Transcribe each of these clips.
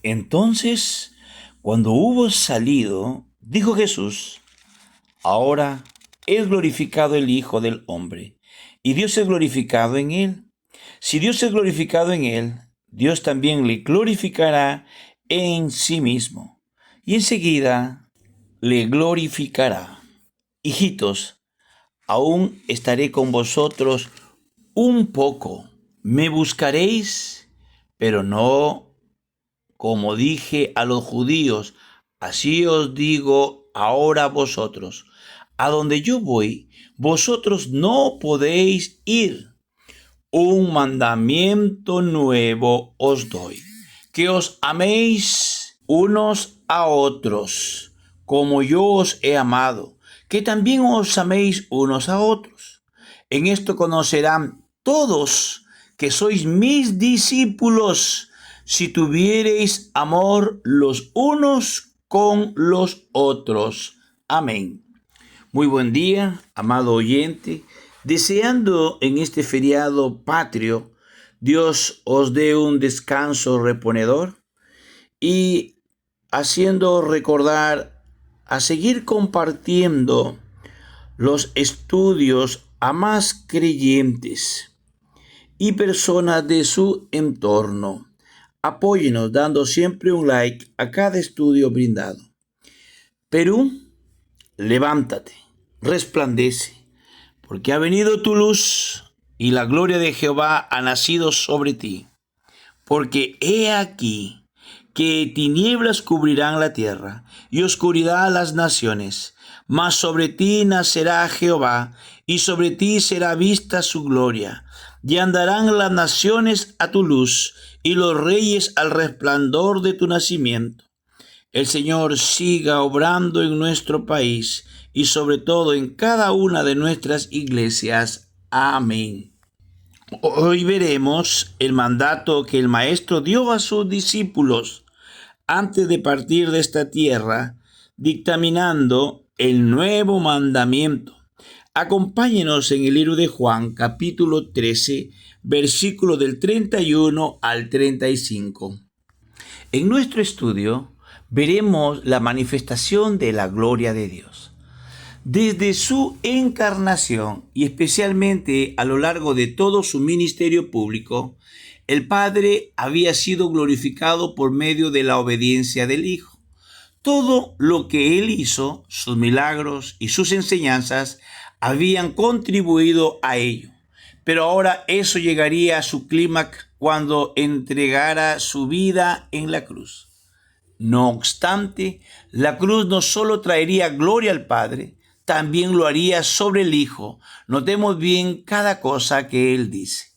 Entonces, cuando hubo salido, dijo Jesús: ahora es glorificado el Hijo del Hombre, y Dios es glorificado en él. Si Dios es glorificado en él, Dios también le glorificará en sí mismo, y enseguida le glorificará. Hijitos, aún estaré con vosotros un poco. Me buscaréis, pero no como dije a los judíos, así os digo ahora a vosotros. A donde yo voy, vosotros no podéis ir. Un mandamiento nuevo os doy, que os améis unos a otros, como yo os he amado, que también os améis unos a otros. En esto conocerán todos que sois mis discípulos, si tuviereis amor los unos con los otros. Amén. Muy buen día, amado oyente. Deseando en este feriado patrio, Dios os dé un descanso reponedor y haciendo recordar a seguir compartiendo los estudios a más creyentes y personas de su entorno. Apóyenos dando siempre un like a cada estudio brindado. Perú, levántate, resplandece, porque ha venido tu luz y la gloria de Jehová ha nacido sobre ti. Porque he aquí que tinieblas cubrirán la tierra y oscuridad las naciones, mas sobre ti nacerá Jehová y sobre ti será vista su gloria. Y andarán las naciones a tu luz y los reyes al resplandor de tu nacimiento. El Señor siga obrando en nuestro país y sobre todo en cada una de nuestras iglesias. Amén. Hoy veremos el mandato que el Maestro dio a sus discípulos antes de partir de esta tierra, dictaminando el nuevo mandamiento. Acompáñenos en el libro de Juan, capítulo 13, versículo del 31 al 35. En nuestro estudio veremos la manifestación de la gloria de Dios. Desde su encarnación y especialmente a lo largo de todo su ministerio público, el Padre había sido glorificado por medio de la obediencia del Hijo. Todo lo que Él hizo, sus milagros y sus enseñanzas, habían contribuido a ello. Pero ahora eso llegaría a su clímax cuando entregara su vida en la cruz. No obstante, la cruz no solo traería gloria al Padre, también lo haría sobre el Hijo. Notemos bien cada cosa que Él dice.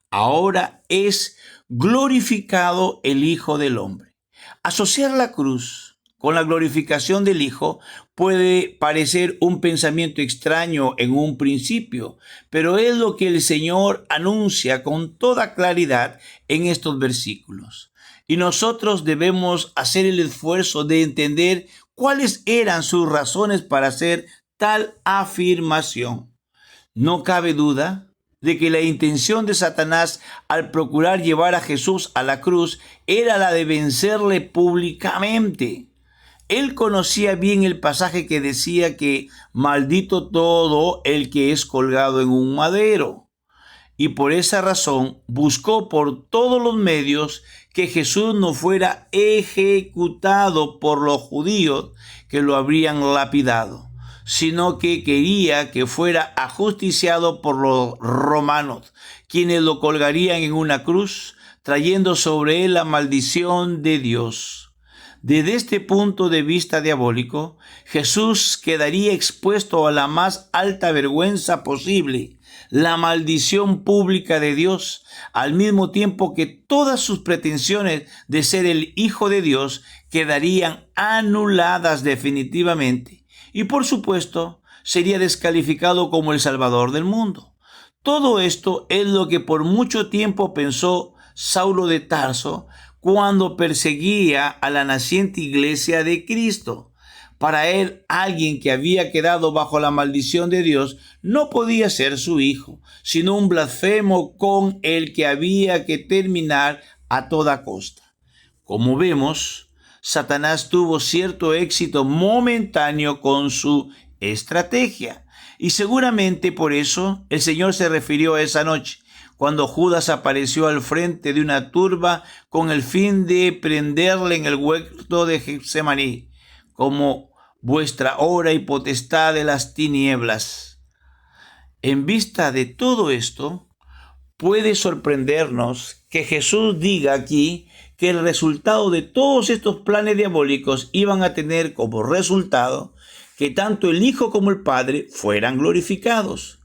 Ahora es glorificado el Hijo del Hombre. Asociar la cruz con la glorificación del Hijo puede parecer un pensamiento extraño en un principio, pero es lo que el Señor anuncia con toda claridad en estos versículos. Y nosotros debemos hacer el esfuerzo de entender cuáles eran sus razones para hacer tal afirmación. No cabe duda de que la intención de Satanás al procurar llevar a Jesús a la cruz era la de vencerle públicamente. Él conocía bien el pasaje que decía que maldito todo el que es colgado en un madero. Y por esa razón buscó por todos los medios que Jesús no fuera ejecutado por los judíos que lo habrían lapidado, sino que quería que fuera ajusticiado por los romanos, quienes lo colgarían en una cruz, trayendo sobre él la maldición de Dios. Desde este punto de vista diabólico, Jesús quedaría expuesto a la más alta vergüenza posible, la maldición pública de Dios, al mismo tiempo que todas sus pretensiones de ser el Hijo de Dios quedarían anuladas definitivamente. Y por supuesto, sería descalificado como el Salvador del mundo. Todo esto es lo que por mucho tiempo pensó Saulo de Tarso cuando perseguía a la naciente iglesia de Cristo. Para él, alguien que había quedado bajo la maldición de Dios no podía ser su hijo, sino un blasfemo con el que había que terminar a toda costa. Como vemos, Satanás tuvo cierto éxito momentáneo con su estrategia. Y seguramente por eso el Señor se refirió a esa noche, cuando Judas apareció al frente de una turba con el fin de prenderle en el huerto de Getsemaní, como vuestra hora y potestad de las tinieblas. En vista de todo esto, puede sorprendernos que Jesús diga aquí que el resultado de todos estos planes diabólicos iban a tener como resultado que tanto el Hijo como el Padre fueran glorificados.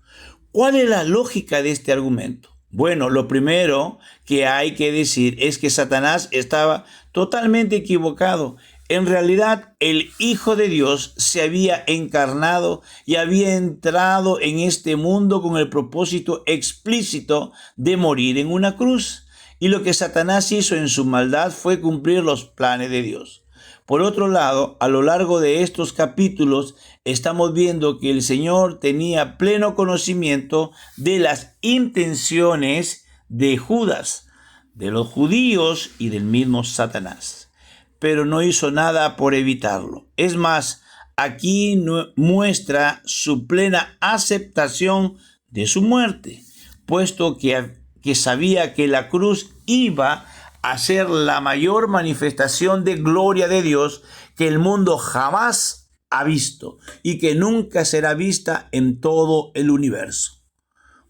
¿Cuál es la lógica de este argumento? Bueno, lo primero que hay que decir es que Satanás estaba totalmente equivocado. En realidad, el Hijo de Dios se había encarnado y había entrado en este mundo con el propósito explícito de morir en una cruz. Y lo que Satanás hizo en su maldad fue cumplir los planes de Dios. Por otro lado, a lo largo de estos capítulos, estamos viendo que el Señor tenía pleno conocimiento de las intenciones de Judas, de los judíos y del mismo Satanás, pero no hizo nada por evitarlo. Es más, aquí muestra su plena aceptación de su muerte, puesto que sabía que la cruz iba a ser la mayor manifestación de gloria de Dios que el mundo jamás ha visto y que nunca será vista en todo el universo.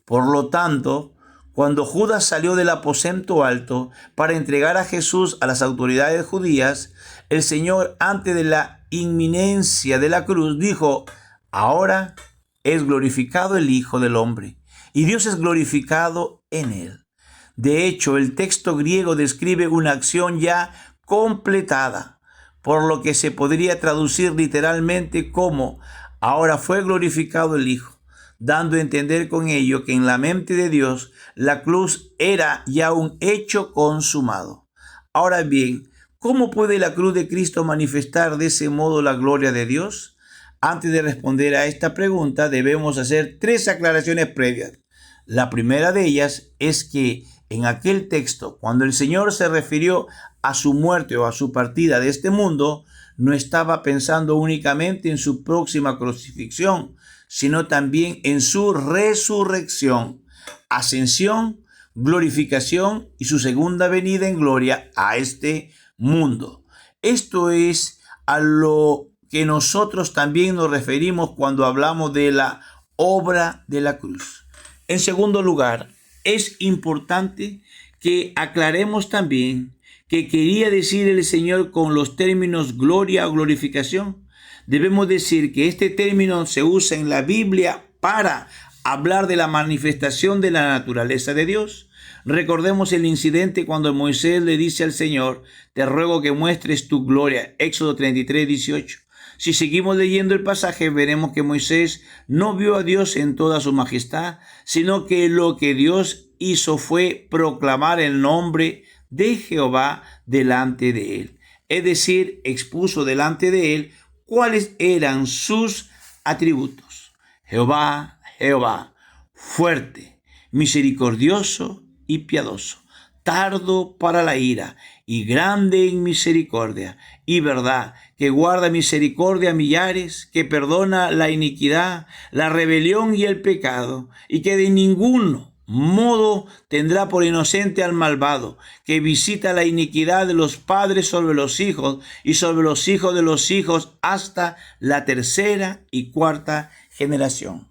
Por lo tanto, cuando Judas salió del aposento alto para entregar a Jesús a las autoridades judías, el Señor, antes de la inminencia de la cruz, dijo: ahora es glorificado el Hijo del Hombre, y Dios es glorificado en él. De hecho, el texto griego describe una acción ya completada, por lo que se podría traducir literalmente como: ahora fue glorificado el Hijo, dando a entender con ello que en la mente de Dios la cruz era ya un hecho consumado. Ahora bien, ¿cómo puede la cruz de Cristo manifestar de ese modo la gloria de Dios? Antes de responder a esta pregunta, debemos hacer 3 aclaraciones previas. La primera de ellas es que en aquel texto, cuando el Señor se refirió a su muerte o a su partida de este mundo, no estaba pensando únicamente en su próxima crucifixión, sino también en su resurrección, ascensión, glorificación y su segunda venida en gloria a este mundo. Esto es a lo que nosotros también nos referimos cuando hablamos de la obra de la cruz. En segundo lugar, es importante que aclaremos también qué quería decir el Señor con los términos gloria o glorificación. Debemos decir que este término se usa en la Biblia para hablar de la manifestación de la naturaleza de Dios. Recordemos el incidente cuando Moisés le dice al Señor: te ruego que muestres tu gloria. Éxodo 33, 18. Si seguimos leyendo el pasaje, veremos que Moisés no vio a Dios en toda su majestad, sino que lo que Dios hizo fue proclamar el nombre de Jehová delante de él. Es decir, expuso delante de él cuáles eran sus atributos. Jehová, Jehová, fuerte, misericordioso y piadoso, tardo para la ira y grande en misericordia y verdad, que guarda misericordia a millares, que perdona la iniquidad, la rebelión y el pecado, y que de ningún modo tendrá por inocente al malvado, que visita la iniquidad de los padres sobre los hijos y sobre los hijos de los hijos hasta la 3ª y 4ª generación.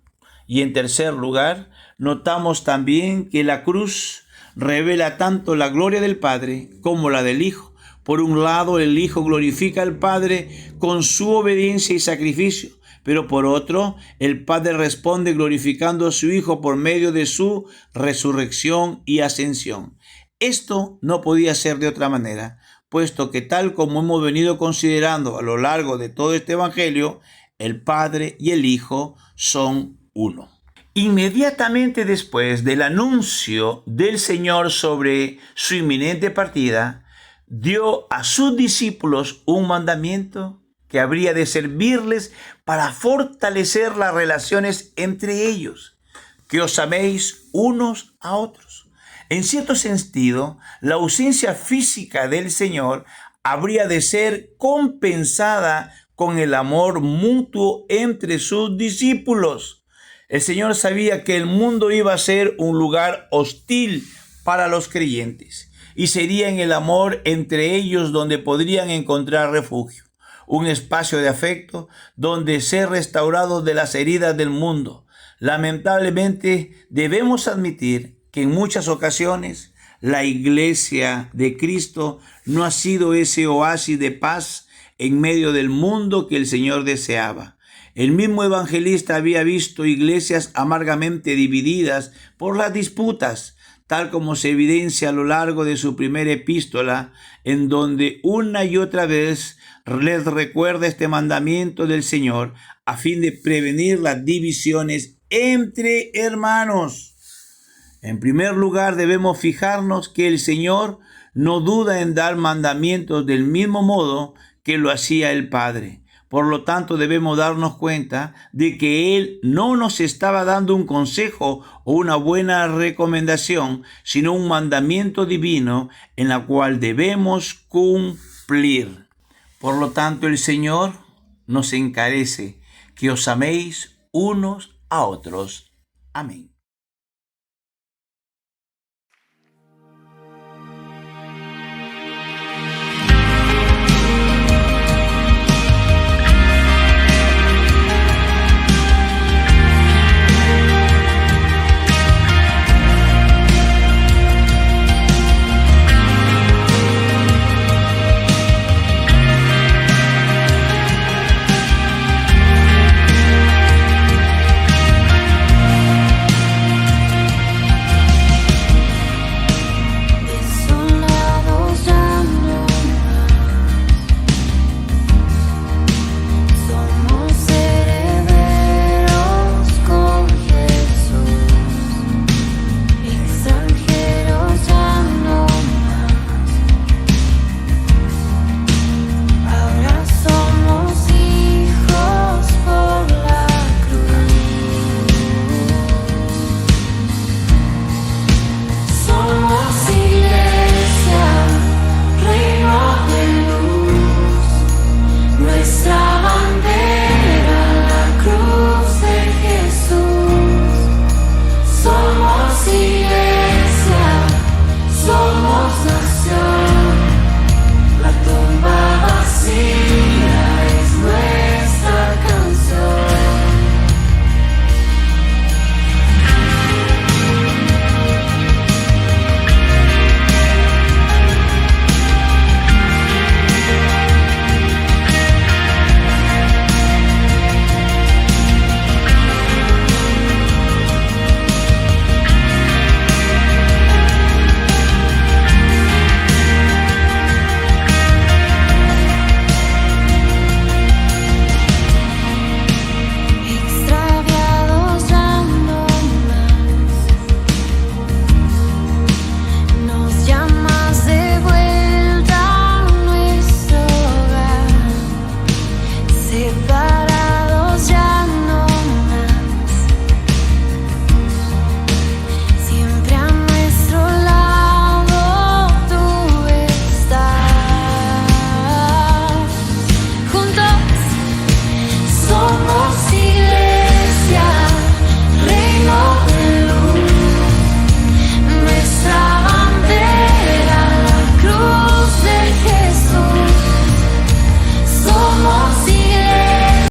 Y en tercer lugar, notamos también que la cruz revela tanto la gloria del Padre como la del Hijo. Por un lado, el Hijo glorifica al Padre con su obediencia y sacrificio, pero por otro, el Padre responde glorificando a su Hijo por medio de su resurrección y ascensión. Esto no podía ser de otra manera, puesto que tal como hemos venido considerando a lo largo de todo este Evangelio, el Padre y el Hijo son uno. Inmediatamente después del anuncio del Señor sobre su inminente partida, dio a sus discípulos un mandamiento que habría de servirles para fortalecer las relaciones entre ellos: que os améis unos a otros. En cierto sentido, la ausencia física del Señor habría de ser compensada con el amor mutuo entre sus discípulos. El Señor sabía que el mundo iba a ser un lugar hostil para los creyentes y sería en el amor entre ellos donde podrían encontrar refugio, un espacio de afecto donde ser restaurados de las heridas del mundo. Lamentablemente, debemos admitir que en muchas ocasiones la iglesia de Cristo no ha sido ese oasis de paz en medio del mundo que el Señor deseaba. El mismo evangelista había visto iglesias amargamente divididas por las disputas, tal como se evidencia a lo largo de su primera epístola, en donde una y otra vez les recuerda este mandamiento del Señor a fin de prevenir las divisiones entre hermanos. En primer lugar, debemos fijarnos que el Señor no duda en dar mandamientos del mismo modo que lo hacía el Padre. Por lo tanto, debemos darnos cuenta de que Él no nos estaba dando un consejo o una buena recomendación, sino un mandamiento divino en la cual debemos cumplir. Por lo tanto, el Señor nos encarece que os améis unos a otros. Amén.